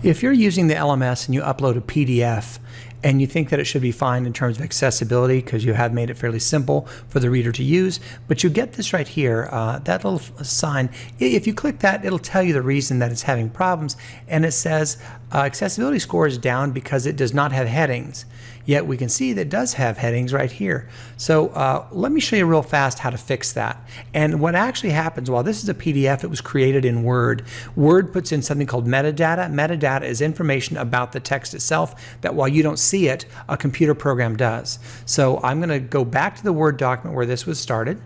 If you're using the LMS and you upload a PDF and you think that it should be fine in terms of accessibility because you have made it fairly simple for the reader to use, but you get this right here, that little sign. If you click that, it'll tell you the reason that it's having problems, and it says accessibility score is down because it does not have headings. Yet we can see that it does have headings right here. So let me show you real fast how to fix that. And what actually happens, while this is a PDF, it was created in Word. Word puts in something called metadata. Metadata is information about the text itself that while you don't see it, a computer program does. So I'm going to go back to the Word document where this was started.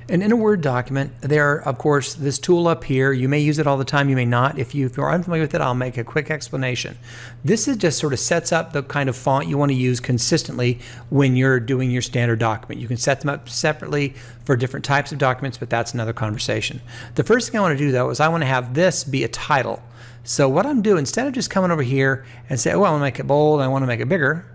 And in a Word document, there, of course, this tool up here, you may use it all the time, you may not. If you're unfamiliar with it, I'll make a quick explanation. This is just sort of sets up the kind of font you want to use consistently when you're doing your standard document. You can set them up separately for different types of documents, but that's another conversation. The first thing I want to do, though, is I want to have this be a title. So what I'm doing, instead of just coming over here and say, oh, I want to make it bold, I want to make it bigger,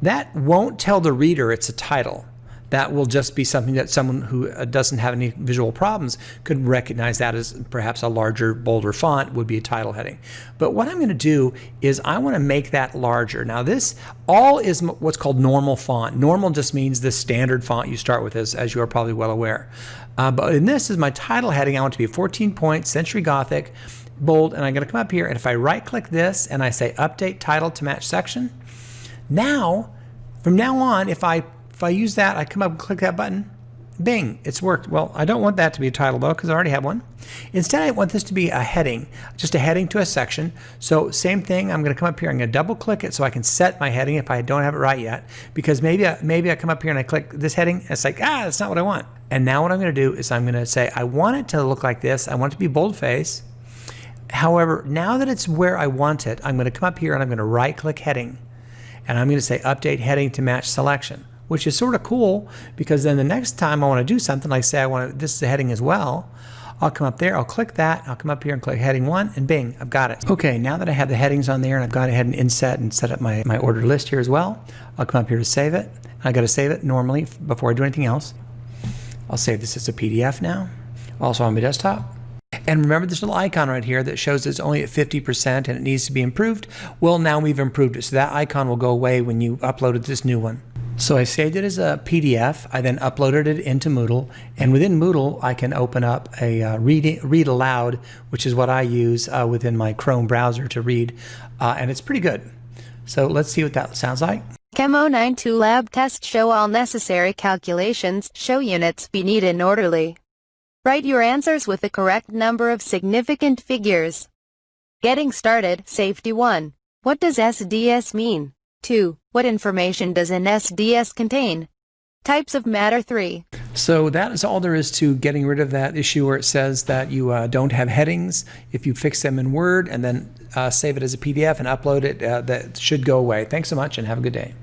that won't tell the reader it's a title. That will just be something that someone who doesn't have any visual problems could recognize that as perhaps a larger, bolder font would be a title heading. But what I'm going to do is I want to make that larger. Now this all is what's called normal font. Normal just means the standard font you start with, as you are probably well aware. But in this is my title heading. I want it to be 14 point, Century Gothic, bold, and I'm going to come up here, and if I right click this and I say update title to match section, now from now on, if I use that, I come up and click that button, bing, it's worked. Well, I don't want that to be a title though, because I already have one. Instead, I want this to be a heading, just a heading to a section. So same thing, I'm going to come up here, I'm going to double click it so I can set my heading if I don't have it right yet, because maybe I come up here and I click this heading, and it's like, that's not what I want. And now what I'm going to do is I'm going to say, I want it to look like this. I want it to be boldface. However, now that it's where I want it, I'm going to come up here and I'm going to right click heading, and I'm going to say update heading to match selection, which is sort of cool, because then the next time I want to do something, like say this is a heading as well, I'll come up there, I'll click that, I'll come up here and click heading 1, and bing, I've got it. Okay, now that I have the headings on there and I've gone ahead and inset and set up my ordered list here as well, I'll come up here to save it. I got to save it normally before I do anything else. I'll save this as a PDF now, also on my desktop. And remember this little icon right here that shows it's only at 50% and it needs to be improved? Well, now we've improved it, so that icon will go away when you uploaded this new one. So I saved it as a PDF, I then uploaded it into Moodle, and within Moodle I can open up a read aloud, which is what I use within my Chrome browser to read, and it's pretty good. So let's see what that sounds like. Chemo 92 lab test show all necessary calculations, show units be neat and orderly. Write your answers with the correct number of significant figures. Getting started, safety 1. What does SDS mean? 2. What information does an SDS contain? Types of matter 3. So that is all there is to getting rid of that issue where it says that you don't have headings. If you fix them in Word and then save it as a PDF and upload it, that should go away. Thanks so much and have a good day.